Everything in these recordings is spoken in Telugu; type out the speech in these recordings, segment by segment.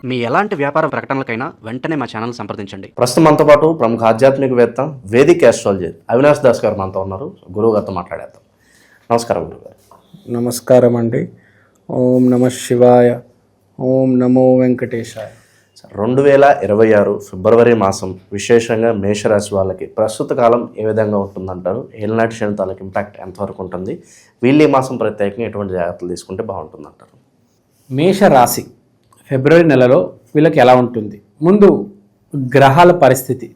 మీ ఎలాంటి వ్యాపార ప్రకటనలకైనా వెంటనే మా ఛానల్ సంప్రదించండి. ప్రస్తుతం మనతో పాటు ప్రముఖ ఆధ్యాత్మికవేత్త వేదిక్ ఆస్ట్రాలజర్ అవినాష్ దాస్ గారు మనతో ఉన్నారు. గురువు గారితో మాట్లాడేద్దాం. నమస్కారం గురువు గారు. నమస్కారం అండి. ఓం నమ శివాయ. ఓం నమో వెంకటేశాయ. 2026 ఫిబ్రవరి మాసం విశేషంగా మేషరాశి వాళ్ళకి ప్రస్తుత కాలం ఏ విధంగా ఉంటుందంటారు? ఏలినాటి శని తాలూకు ఇంపాక్ట్ ఎంతవరకు ఉంటుంది? వీళ్ళు ఈ మాసం ప్రత్యేకంగా ఎటువంటి జాగ్రత్తలు తీసుకుంటే బాగుంటుందంటారు? మేషరాశి ఫిబ్రవరి నెలలో వీళ్ళకి ఎలా ఉంటుంది? ముందు గ్రహాల పరిస్థితి.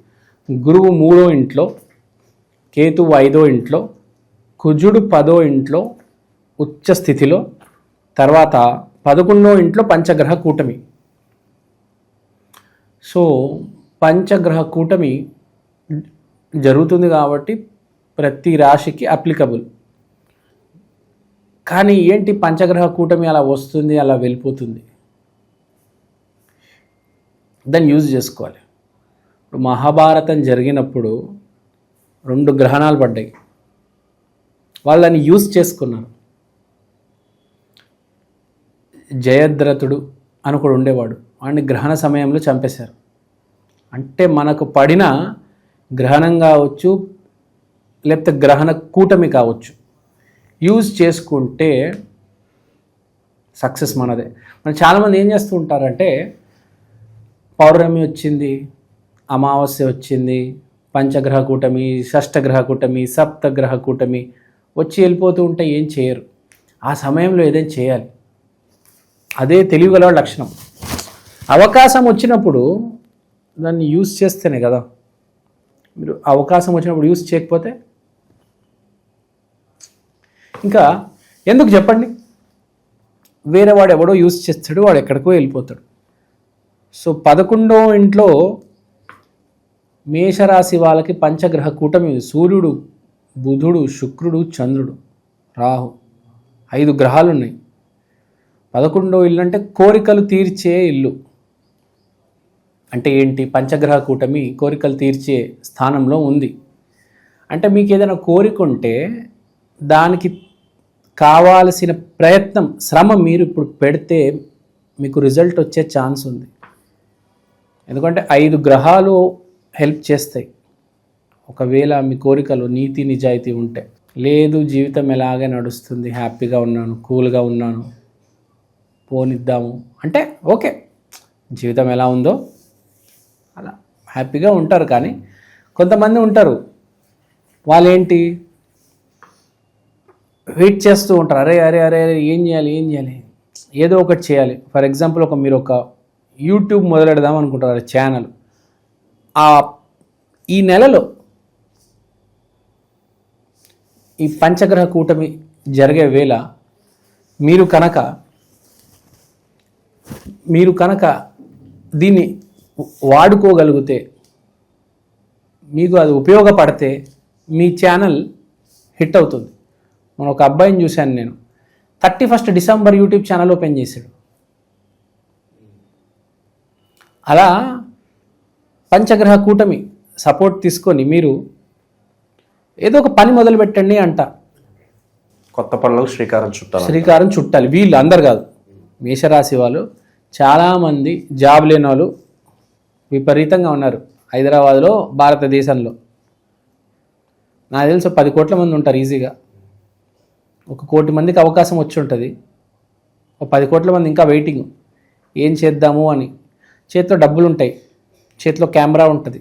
గురువు 3వ ఇంట్లో, కేతువు 5వ ఇంట్లో, కుజుడు 10వ ఇంట్లో ఉచ్చ స్థితిలో, తర్వాత 11వ ఇంట్లో పంచగ్రహ కూటమి. సో పంచగ్రహ కూటమి జరుగుతుంది కాబట్టి ప్రతి రాశికి అప్లికబుల్. కానీ ఏంటి పంచగ్రహ కూటమి అలా వస్తుంది, అలా వెళ్ళిపోతుంది, దాన్ని యూజ్ చేసుకోవాలి. ఇప్పుడు మహాభారతం జరిగినప్పుడు 2 గ్రహణాలు పడ్డాయి, వాళ్ళు దాన్ని యూజ్ చేసుకున్నారు. జయద్రథుడు అని ఒకడు ఉండేవాడు, వాడిని గ్రహణ సమయంలో చంపేశారు. అంటే మనకు పడిన గ్రహణం కావచ్చు, లేకపోతే గ్రహణ కూటమి కావచ్చు, యూజ్ చేసుకుంటే సక్సెస్ మనదే. మన చాలామంది ఏం చేస్తూ ఉంటారంటే, పౌర్ణమి వచ్చింది, అమావాస్య వచ్చింది, పంచగ్రహ కూటమి, షష్టగ్రహ కూటమి, సప్తగ్రహ కూటమి వచ్చి వెళ్ళిపోతూ ఉంటే ఏం చేయరు. ఆ సమయంలో ఏదైనా చేయాలి, అదే తెలివిగల లక్షణం. అవకాశం వచ్చినప్పుడు దాన్ని యూజ్ చేస్తేనే కదా. మీరు అవకాశం వచ్చినప్పుడు యూజ్ చేయకపోతే ఇంకా ఎందుకు చెప్పండి? వేరే వాడు ఎవడో యూజ్ చేస్తాడు, వాడు ఎక్కడికో వెళ్ళిపోతాడు. సో 11వ ఇంట్లో మేషరాశి వాళ్ళకి పంచగ్రహ కూటమి. సూర్యుడు, బుధుడు, శుక్రుడు, చంద్రుడు, రాహు, 5 గ్రహాలు ఉన్నాయి. 11వ ఇల్లు అంటే కోరికలు తీర్చే ఇల్లు. అంటే ఏంటి? పంచగ్రహ కూటమి కోరికలు తీర్చే స్థానంలో ఉంది. అంటే మీకు ఏదైనా కోరిక ఉంటే దానికి కావాల్సిన ప్రయత్నం, శ్రమ మీరు ఇప్పుడు పెడితే మీకు రిజల్ట్ వచ్చే ఛాన్స్ ఉంది. ఎందుకంటే 5 గ్రహాలు హెల్ప్ చేస్తాయి. ఒకవేళ మీ కోరికలు నీతి నిజాయితీ ఉంటే. లేదు, జీవితం ఎలాగే నడుస్తుంది, హ్యాపీగా ఉన్నాను, కూల్గా ఉన్నాను, పోనిద్దాము అంటే ఓకే, జీవితం ఎలా ఉందో అలా హ్యాపీగా ఉంటారు. కానీ కొంతమంది ఉంటారు, వాళ్ళేంటి వెయిట్ చేస్తూ ఉంటారు. అరే అరే అరే అరే ఏం చేయాలి, ఏదో ఒకటి చేయాలి. ఫర్ ఎగ్జాంపుల్, మీరు ఒక యూట్యూబ్ మొదలెడదాం అనుకుంటారు, ఛానల్. ఈ నెలలో ఈ పంచగ్రహ కూటమి జరిగే వేళ మీరు కనుక దీన్ని వాడుకోగలిగితే, మీకు అది ఉపయోగపడితే మీ ఛానల్ హిట్ అవుతుంది. మన ఒక అబ్బాయిని చూశాను నేను, 31 డిసెంబర్ యూట్యూబ్ ఛానల్ ఓపెన్ చేశాడు. అలా పంచగ్రహ కూటమి సపోర్ట్ తీసుకొని మీరు ఏదో ఒక పని మొదలు పెట్టండి అంట. కొత్త పనులకు శ్రీకారం చుట్టాలి. వీళ్ళు అందరు కాదు, మేషరాశి వాళ్ళు చాలామంది జాబ్ లేని వాళ్ళు విపరీతంగా ఉన్నారు హైదరాబాద్లో, భారతదేశంలో. నాకు తెలిసి 10 కోట్ల మంది ఉంటారు ఈజీగా. 1 కోటి మందికి అవకాశం వచ్చి ఉంటుంది, 10 కోట్ల మంది ఇంకా వెయిటింగ్ ఏం చేద్దాము అని. చేతిలో డబ్బులు ఉంటాయి, చేతిలో కెమెరా ఉంటుంది,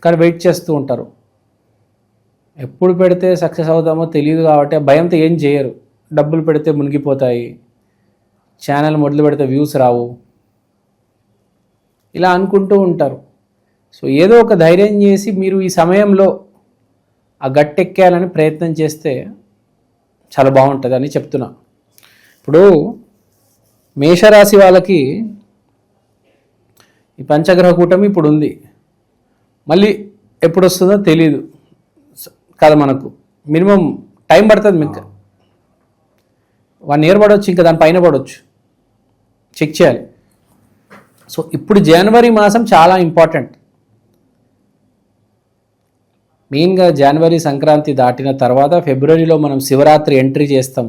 కానీ వెయిట్ చేస్తూ ఉంటారు. ఎప్పుడు పెడితే సక్సెస్ అవుతామో తెలియదు కాబట్టి ఆ భయంతో ఏం చేయరు. డబ్బులు పెడితే మునిగిపోతాయి, ఛానల్ మొదలు పెడితే వ్యూస్ రావు, ఇలా అనుకుంటూ ఉంటారు. సో ఏదో ఒక ధైర్యం చేసి మీరు ఈ సమయంలో ఆ గట్టెక్కేయాలని ప్రయత్నం చేస్తే చాలా బాగుంటుంది అని చెప్తున్నా. ఇప్పుడు మేషరాశి వాళ్ళకి ఈ పంచగ్రహ కూటమి ఇప్పుడు ఉంది, మళ్ళీ ఎప్పుడు వస్తుందో తెలీదు కదా. మనకు మినిమం టైం పడుతుంది, మీకు 1 ఇయర్ పడవచ్చు, ఇంకా దాని పైన పడవచ్చు, చెక్ చేయాలి. సో ఇప్పుడు జనవరి మాసం చాలా ఇంపార్టెంట్. మెయిన్గా జనవరి సంక్రాంతి దాటిన తర్వాత ఫిబ్రవరిలో మనం శివరాత్రి ఎంట్రీ చేస్తాం.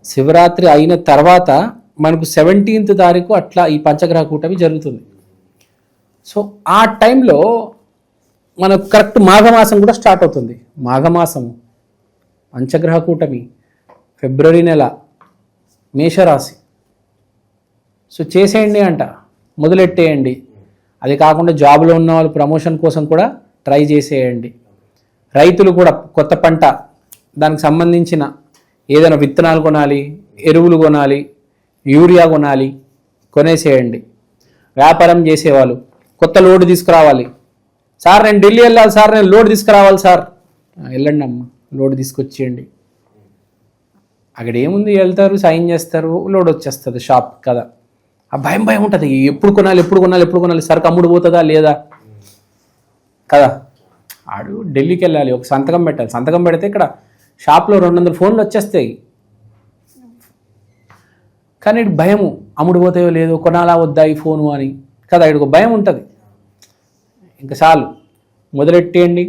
శివరాత్రి అయిన తర్వాత మనకు 17th తారీఖు అట్లా ఈ పంచగ్రహ కూటమి జరుగుతుంది. సో ఆ టైంలో మనకు కరెక్ట్ మాఘమాసం కూడా స్టార్ట్ అవుతుంది. మాఘమాసము పంచగ్రహ కూటమి ఫిబ్రవరి నెల, మేషరాశి. సో చేసేయండి అంట, మొదలెట్టేయండి. అది కాకుండా జాబ్లో ఉన్న వాళ్ళు ప్రమోషన్ కోసం కూడా ట్రై చేసేయండి. రైతులు కూడా కొత్త పంట దానికి సంబంధించిన ఏదైనా విత్తనాలు కొనాలి, ఎరువులు కొనాలి, యూరియా కొనాలి, కొనేసేయండి. వ్యాపారం చేసేవాళ్ళు కొత్త లోడ్ తీసుకురావాలి. సార్ నేను ఢిల్లీ వెళ్ళాలి సార్, నేను లోడ్ తీసుకురావాలి సార్. వెళ్ళండి అమ్మ, లోడ్ తీసుకొచ్చేయండి. అక్కడ ఏముంది, వెళ్తారు, సైన్ చేస్తారు, లోడ్ వచ్చేస్తుంది షాప్ కదా. ఆ భయం ఉంటుంది, ఎప్పుడు కొనాలి, సరుకు అమ్ముడు పోతుందా లేదా కదా. ఆడు ఢిల్లీకి వెళ్ళాలి, ఒక సంతకం పెట్టాలి. సంతకం పెడితే ఇక్కడ షాప్లో 200 ఫోన్లు వచ్చేస్తాయి. కానీ ఇటు భయము, అమ్ముడు పోతాయో లేదో, కొనాలా వద్దా ఈ ఫోను అని కదా. ఇటు ఒక భయం ఉంటుంది. ఇంకా చాలు, మొదలెట్టేయండి,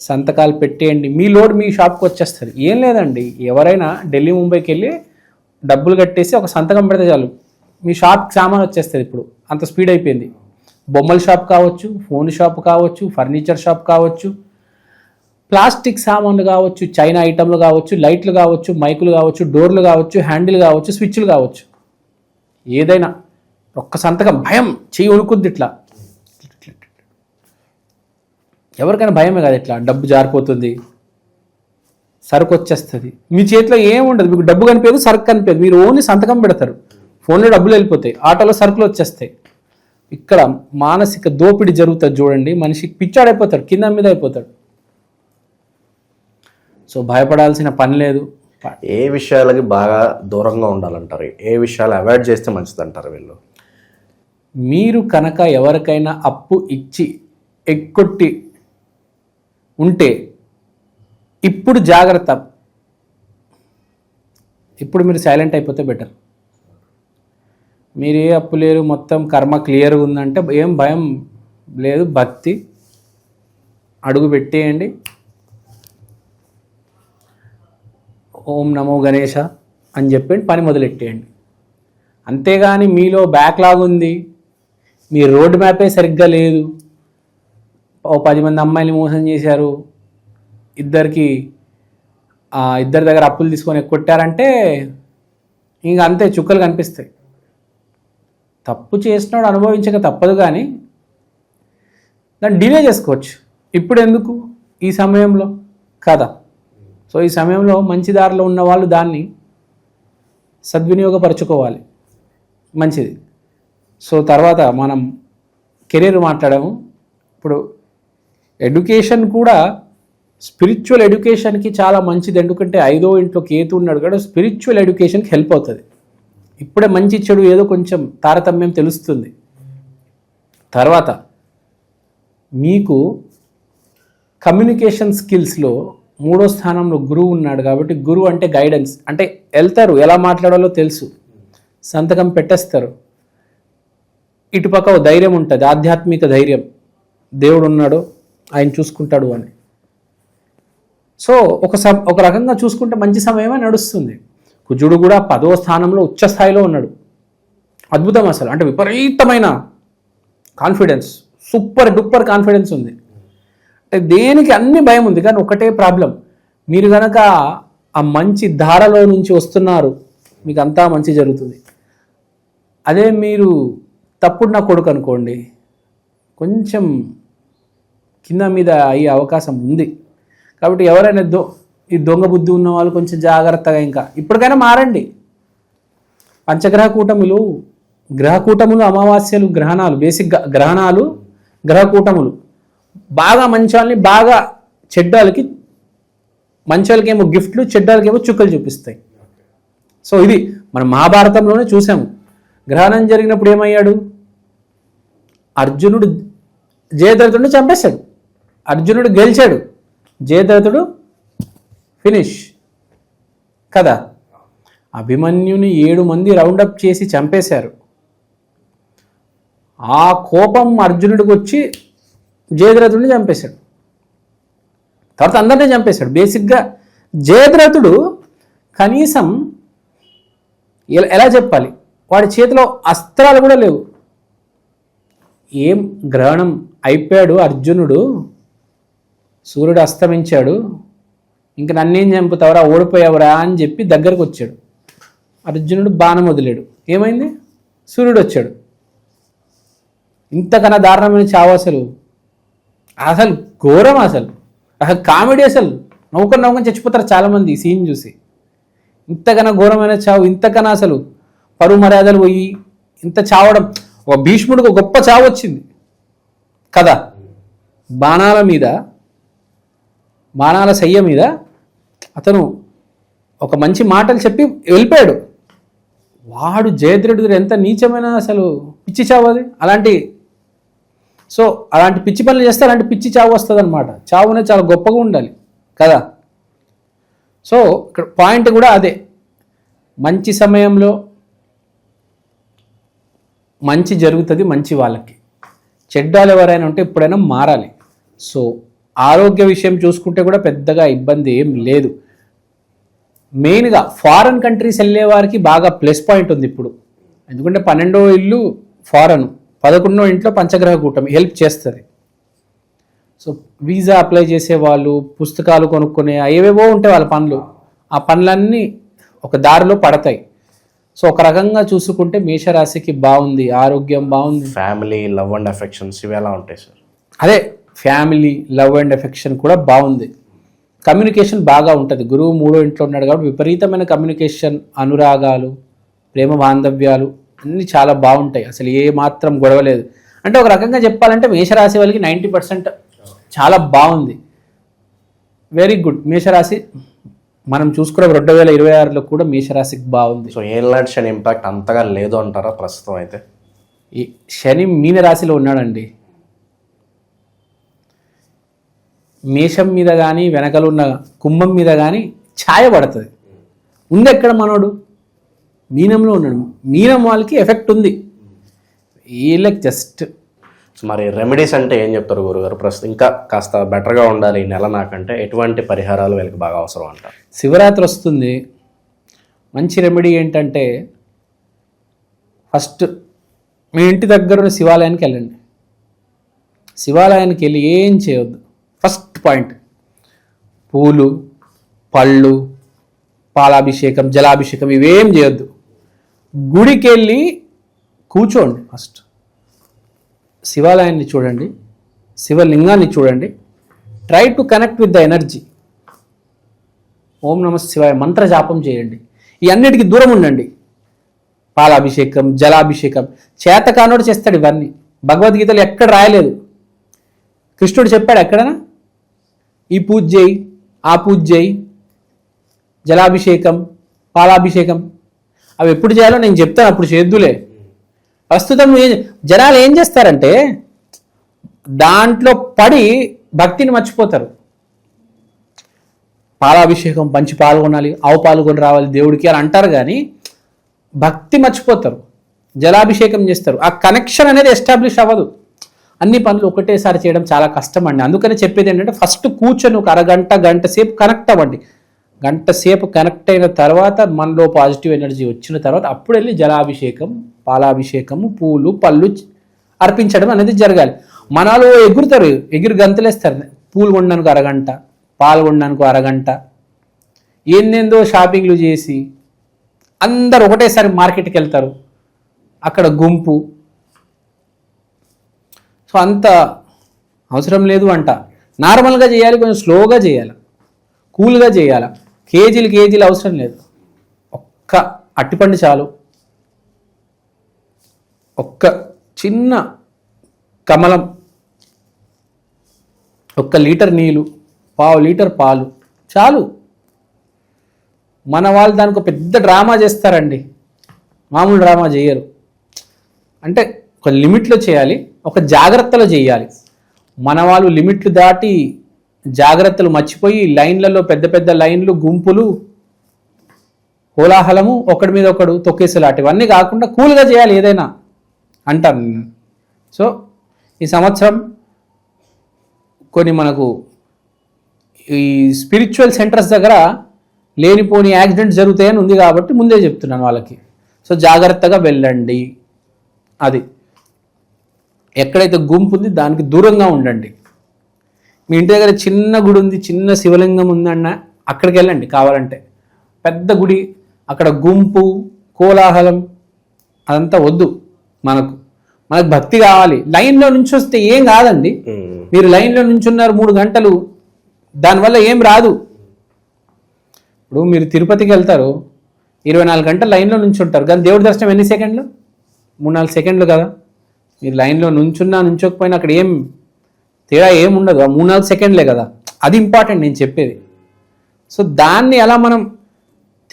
సంతకాలు పెట్టేయండి, మీ లోడ్ మీ షాప్కి వచ్చేస్తుంది. ఏం లేదండి, ఎవరైనా ఢిల్లీ ముంబైకి వెళ్ళి డబ్బులు కట్టేసి ఒక సంతకం పెడితే చాలు, మీ షాప్కి సామాన్ వచ్చేస్తుంది. ఇప్పుడు అంత స్పీడ్ అయిపోయింది. బొమ్మల షాప్ కావచ్చు, ఫోన్ షాప్ కావచ్చు, ఫర్నిచర్ షాప్ కావచ్చు, ప్లాస్టిక్ సామాన్లు కావచ్చు, చైనా ఐటమ్లు కావచ్చు, లైట్లు కావచ్చు, మైకులు కావచ్చు, డోర్లు కావచ్చు, హ్యాండిల్ కావచ్చు, స్విచ్లు కావచ్చు, ఏదైనా ఒక్క సంతకం, భయం చెయ్యి వణుకుద్ది. ఇట్లా ఎవరికైనా భయమే కాదు. ఇట్లా డబ్బు జారిపోతుంది, సరుకు వచ్చేస్తుంది. మీ చేతిలో ఏముండదు, మీకు డబ్బు కనిపించదు, సరుకు కనిపించదు. మీరు ఓన్లీ సంతకం పెడతారు, ఫోన్లో డబ్బులు వెళ్ళిపోతాయి, ఆటోలో సరుకులు వచ్చేస్తాయి. ఇక్కడ మానసిక దోపిడీ జరుగుతుంది చూడండి. మనిషికి పిచ్చాడైపోతాడు, కింద మీద అయిపోతాడు. సో భయపడాల్సిన పని లేదు. ఏ విషయాలకి బాగా దూరంగా ఉండాలంటారు, ఏ విషయాలు అవాయిడ్ చేస్తే మంచిదంటారు వీళ్ళు? మీరు కనుక ఎవరికైనా అప్పు ఇచ్చి ఎక్కొట్టి ఉంటే ఇప్పుడు జాగ్రత్త, ఇప్పుడు మీరు సైలెంట్ అయిపోతే బెటర్. మీరు ఏ అప్పు లేరు, మొత్తం కర్మ క్లియర్గా ఉందంటే ఏం భయం లేదు, భక్తి అడుగు పెట్టేయండి. ఓం నమో గణేశ అని చెప్పండి, పని మొదలెట్టేయండి. అంతేగాని మీలో బ్యాక్లాగ్ ఉంది, మీ రోడ్ మ్యాపే సరిగ్గా లేదు, ఓ 10 మంది అమ్మాయిని మోసం చేశారు, ఇద్దరి దగ్గర అప్పులు తీసుకొని కొట్టారంటే ఇంక అంతే, చుక్కలు కనిపిస్తాయి. తప్పు చేసినాడు అనుభవించక తప్పదు, కానీ దాన్ని డిలే చేసుకోవచ్చు. ఇప్పుడు ఎందుకు ఈ సమయంలో కదా. సో ఈ సమయంలో మంచి దారిలో ఉన్న వాళ్ళు దాన్ని సద్వినియోగపరచుకోవాలి, మంచిది. సో తర్వాత మనం కెరీర్ మాట్లాడాము. ఇప్పుడు ఎడ్యుకేషన్ కూడా స్పిరిచువల్ ఎడ్యుకేషన్కి చాలా మంచిది. ఎందుకంటే 5వ ఇంట్లో కేతు ఉన్నాడు కూడా, స్పిరిచువల్ ఎడ్యుకేషన్కి హెల్ప్ అవుతుంది. ఇప్పుడే మంచి చెడు ఏదో కొంచెం తారతమ్యం తెలుస్తుంది. తర్వాత మీకు కమ్యూనికేషన్ స్కిల్స్లో 3వ స్థానంలో గురువు ఉన్నాడు కాబట్టి, గురువు అంటే గైడెన్స్, అంటే వెళ్తారు, ఎలా మాట్లాడాలో తెలుసు, సంతకం పెట్టేస్తారు. ఇటుపక్క ఒక ధైర్యం ఉంటుంది, ఆధ్యాత్మిక ధైర్యం, దేవుడు ఉన్నాడు, ఆయన చూసుకుంటాడు అని. సో ఒక రకంగా చూసుకుంటే మంచి సమయమే నడుస్తుంది. కుజుడు కూడా 10వ స్థానంలో ఉచ్చ స్థాయిలో ఉన్నాడు. అద్భుతం అసలు, అంటే విపరీతమైన కాన్ఫిడెన్స్, సూపర్ డూపర్ కాన్ఫిడెన్స్ ఉంది. అంటే దేనికి అన్ని భయం ఉంది, కానీ ఒకటే ప్రాబ్లం, మీరు కనుక ఆ మంచి ధారలో నుంచి వస్తున్నారు, మీకు అంతా మంచి జరుగుతుంది. అదే మీరు తప్పుడు నా కొడుకు అనుకోండి, కొంచెం కింద మీద అయ్యే అవకాశం ఉంది. కాబట్టి ఎవరైనా ఈ దొంగ బుద్ధి ఉన్న వాళ్ళు కొంచెం జాగ్రత్తగా, ఇంకా ఇప్పటికైనా మారండి. పంచగ్రహ కూటములు, గ్రహ కూటములు, అమావాస్యలు, గ్రహణాలు, బేసిక్గా గ్రహణాలు, గ్రహ కూటములు బాగా మంచి వాళ్ళని, బాగా చెడ్డాలకి, మంచి వాళ్ళకేమో గిఫ్ట్లు, చెడ్డాలకేమో చుక్కలు చూపిస్తాయి. సో ఇది మనం మహాభారతంలోనే చూసాము. గ్రహణం జరిగినప్పుడు ఏమయ్యాడు, అర్జునుడు జయద్రథుడిని చంపేశాడు, అర్జునుడు గెలిచాడు, జయద్రథుడు ఫినిష్ కదా. అభిమన్యుని 7 మంది రౌండప్ చేసి చంపేశారు. ఆ కోపం అర్జునుడికి వచ్చి జయద్రథుడిని చంపేశాడు. తర్వాత అందరినీ చంపేశాడు. బేసిక్గా జయద్రథుడు కనీసం ఎలా చెప్పాలి, వాడి చేతిలో అస్త్రాలు కూడా లేవు. ఏం గ్రహణం అయిపోయాడు అర్జునుడు, సూర్యుడు అస్తమించాడు, ఇంక నన్నేం చంపుతావరా, ఓడిపోయావురా అని చెప్పి దగ్గరకు వచ్చాడు. అర్జునుడు బాణం వదిలాడు, ఏమైంది, సూర్యుడు వచ్చాడు. ఇంతకన్నా దారుణమైన చావు అసలు ఘోరం, అసలు కామెడీ, అసలు నవ్వుకొని చచ్చిపోతారు చాలామంది ఈ సీన్ చూసి. ఇంతకన్నా ఘోరమైన చావు, ఇంతకన్నా అసలు పరువు మర్యాదలు పోయి ఇంత చావడం. ఒక భీష్ముడికి ఒక గొప్ప చావు వచ్చింది కదా, బాణాల శయ్య మీద అతను ఒక మంచి మాటలు చెప్పి వెళ్ళిపోయాడు. వాడు జయద్రథుడు ఎంత నీచమైన అసలు పిచ్చి చావు అది. అలాంటి పిచ్చి పనులు చేస్తే అలాంటి పిచ్చి చావు వస్తుంది అనమాట. చావు అనేది చాలా గొప్పగా ఉండాలి కదా. సో ఇక్కడ పాయింట్ కూడా అదే, మంచి సమయంలో మంచి జరుగుతుంది మంచి వాళ్ళకి. చెడ్డాలు ఎవరైనా ఉంటే ఎప్పుడైనా మారాలి. సో ఆరోగ్య విషయం చూసుకుంటే కూడా పెద్దగా ఇబ్బంది ఏం లేదు. మెయిన్గా ఫారెన్ కంట్రీస్ వెళ్ళే వారికి బాగా ప్లస్ పాయింట్ ఉంది ఇప్పుడు. ఎందుకంటే 12వ ఇల్లు ఫారెన్, 11వ ఇంట్లో పంచగ్రహ కూటమి హెల్ప్ చేస్తుంది. సో వీసా అప్లై చేసే వాళ్ళు, పుస్తకాలు కొనుక్కునే ఏవేవో ఉంటాయి వాళ్ళ పనులు, ఆ పనులన్నీ ఒక దారిలో పడతాయి. సో ఒక రకంగా చూసుకుంటే మేషరాశికి బాగుంది, ఆరోగ్యం బాగుంది. ఫ్యామిలీ, లవ్ అండ్ అఫెక్షన్స్ ఇవి ఎలా ఉంటాయి సార్? అదే ఫ్యామిలీ, లవ్ అండ్ ఎఫెక్షన్ కూడా బాగుంది. కమ్యూనికేషన్ బాగా ఉంటుంది. గురువు 3వ ఇంట్లో ఉన్నాడు కాబట్టి విపరీతమైన కమ్యూనికేషన్, అనురాగాలు, ప్రేమ బాంధవ్యాలు అన్నీ చాలా బాగుంటాయి. అసలు ఏ మాత్రం గొడవలేదు. అంటే ఒక రకంగా చెప్పాలంటే మేషరాశి వాళ్ళకి 90% చాలా బాగుంది. Very good. మేషరాశి మనం చూసుకున్న 2026లో కూడా మేషరాశికి బాగుంది. సో ఏళ్ళనాటి శని ఇంపాక్ట్ అంతగా లేదు అంటారా ప్రస్తుతం అయితే? ఈ శని మీనరాశిలో ఉన్నాడండి. మేషం మీద కానీ వెనకలు ఉన్న కుంభం మీద కానీ ఛాయ పడుతుంది. ఉంది ఎక్కడ మనోడు మీనంలో ఉన్నాడు. మీనం వాళ్ళకి ఎఫెక్ట్ ఉంది, వీళ్ళకి జస్ట్. మరి రెమెడీస్ అంటే ఏం చెప్తారు గురుగారు? ప్రస్తుతం ఇంకా కాస్త బెటర్గా ఉండాలి ఈ నెల నాకంటే ఎటువంటి పరిహారాలు వీళ్ళకి బాగా అవసరం అంటారు? శివరాత్రి వస్తుంది. మంచి రెమెడీ ఏంటంటే ఫస్ట్ మీ ఇంటి దగ్గర ఉన్న శివాలయానికి వెళ్ళండి. శివాలయానికి వెళ్ళి ఏం చేయొద్దు. ఫస్ట్ పాయింట్, పూలు, పళ్ళు, పాలాభిషేకం, జలాభిషేకం ఇవేం చేయొద్దు. గుడికి వెళ్ళి కూర్చోండి. ఫస్ట్ శివాలయాన్ని చూడండి, శివలింగాన్ని చూడండి. Try to connect with the energy. ఓం నమ శివాయ మంత్ర జాపం చేయండి. ఈ అన్నిటికీ దూరం ఉండండి. పాలాభిషేకం, జలాభిషేకం చేతకానోడు చేస్తాడు ఇవన్నీ. భగవద్గీతలు ఎక్కడ రాయలేదు. కృష్ణుడు చెప్పాడు ఎక్కడనా ఈ పూజ చేయి, ఆ పూజ చేయి, జలాభిషేకం, పాలాభిషేకం అవి ఎప్పుడు చేయాలో నేను చెప్తాను, అప్పుడు చేద్దులే. ప్రస్తుతం జనాలు ఏం చేస్తారంటే దాంట్లో పడి భక్తిని మర్చిపోతారు. పాలాభిషేకం పంచి పాల్గొనాలి, ఆవు పాల్గొని రావాలి దేవుడికి అని అంటారు, కానీ భక్తి మర్చిపోతారు. జలాభిషేకం చేస్తారు, ఆ కనెక్షన్ అనేది ఎస్టాబ్లిష్ అవ్వదు. అన్ని పనులు ఒకటేసారి చేయడం చాలా కష్టం అండి. అందుకని చెప్పేది ఏంటంటే ఫస్ట్ కూర్చొని ఒక అరగంట, గంట సేపు కనెక్ట్ అవ్వండి. గంట సేపు కనెక్ట్ అయిన తర్వాత మనలో పాజిటివ్ ఎనర్జీ వచ్చిన తర్వాత అప్పుడు వెళ్ళి జలాభిషేకం, పాలాభిషేకము, పూలు, పళ్ళు అర్పించడం అనేది జరగాలి. మనలో ఎగురుతారు, ఎగిరి గంతులేస్తారు. పూలు కొనడానికి అరగంట, పాలు కొనడానికి అరగంట, ఏందేందో షాపింగ్లు చేసి అందరు ఒకటేసారి మార్కెట్కి వెళ్తారు. అక్కడ గుంపు. సో అంత అవసరం లేదు అంట. నార్మల్గా చేయాలి, కొంచెం స్లోగా చేయాలి, కూల్గా చేయాలి. కేజీలు అవసరం లేదు. ఒక్క అట్టిపండు చాలు, ఒక్క చిన్న కమలం, 1 లీటర్ నీళ్ళు, 1/2 లీటర్ పాలు చాలు. మన వాళ్ళు దానికి పెద్ద డ్రామా చేస్తారండి, మామూలు డ్రామా చేయరు. అంటే ఒక లిమిట్లో చేయాలి, ఒక జాగ్రత్తలో చేయాలి. మన వాళ్ళు లిమిట్లు దాటి జాగ్రత్తలు మర్చిపోయి లైన్లలో పెద్ద పెద్ద లైన్లు, గుంపులు, కోలాహలము, ఒకడి మీద ఒకడు తొక్కేసేలాంటి ఇవన్నీ కాకుండా కూల్గా చేయాలి ఏదైనా అంటాను. సో ఈ సంవత్సరం కొన్ని మనకు ఈ స్పిరిచువల్ సెంటర్స్ దగ్గర లేనిపోని యాక్సిడెంట్స్ జరుగుతాయని ఉంది కాబట్టి ముందే చెప్తున్నాను వాళ్ళకి. సో జాగ్రత్తగా వెళ్ళండి. అది ఎక్కడైతే గుంపు ఉంది దానికి దూరంగా ఉండండి. మీ ఇంటి దగ్గర చిన్న గుడి ఉంది, చిన్న శివలింగం ఉందన్న అక్కడికి వెళ్ళండి కావాలంటే. పెద్ద గుడి, అక్కడ గుంపు కోలాహలం అదంతా వద్దు. మనకు భక్తి కావాలి. లైన్లో నుంచి వస్తే ఏం కాదండి. మీరు లైన్లో నుంచున్నారు 3 గంటలు, దానివల్ల ఏం రాదు. ఇప్పుడు మీరు తిరుపతికి వెళ్తారు, 24 గంటలు లైన్లో నుంచి ఉంటారు, కానీ దేవుడి దర్శనం ఎన్ని సెకండ్లు? 3-4 సెకండ్లు కదా. మీరు లైన్లో నుంచోకపోయినా అక్కడ ఏం తేడా ఏం ఉండదు, ఆ 3-4 సెకండ్లే కదా. అది ఇంపార్టెంట్ నేను చెప్పేది. సో దాన్ని అలా మనం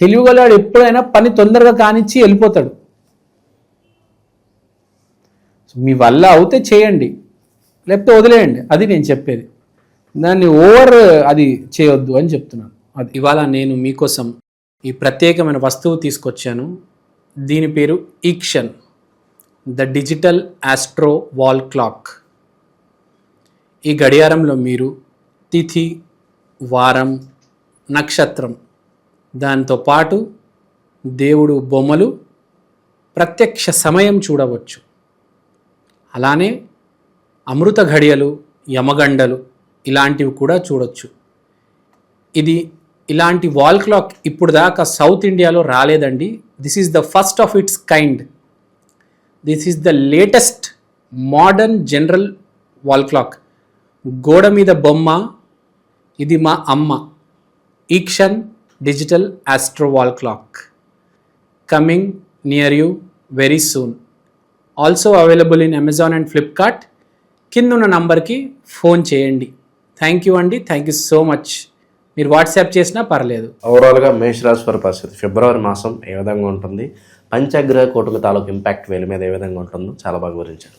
తెలియగలవాడు ఎప్పుడైనా పని తొందరగా కానిచ్చి వెళ్ళిపోతాడు. సో మీ వల్ల అవుతే చేయండి, లేకపోతే వదిలేయండి. అది నేను చెప్పేది. దాన్ని అది చేయొద్దు అని చెప్తున్నాను. అది ఇవాళ నేను మీకోసం ఈ ప్రత్యేకమైన వస్తువు తీసుకొచ్చాను. దీని పేరు Eekshan, the digital astro wall clock. ఈ గడియారంలో మీరు తిథి, వారం, నక్షత్రం, దాంతో పాటు దేవుడు బొమ్మలు, ప్రత్యక్ష సమయం చూడవచ్చు. అలానే అమృత ఘడియలు, యమగండలు ఇలాంటివి కూడా చూడొచ్చు. ఇలాంటి వాల్ క్లాక్ ఇప్పుడు దాకా సౌత్ ఇండియాలో రాలేదండి. This is the first of its kind. This is the latest modern general wall clock. గోడ మీద బొమ్మ, ఇది మా అమ్మ. Eekshan digital astro wall clock coming near you very soon. Also available in Amazon and Flipkart. కిందున్న నంబర్కి ఫోన్ చేయండి. థ్యాంక్ యూ అండి, థ్యాంక్ యూ సో మచ్. మీరు వాట్సాప్ చేసినా పర్లేదు. ఓవరాల్గా మేషరాశి వారి పరిస్థితి ఫిబ్రవరి మాసం ఏ విధంగా ఉంటుంది, పంచగ్రహ కూటమి తాలూకు ఇంపాక్ట్ వీళ్ళ మీద ఏ విధంగా ఉంటుందో చాలా బాగా వివరించారు.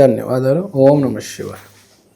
ధన్యవాదాలు. ఓం నమః శివాయ.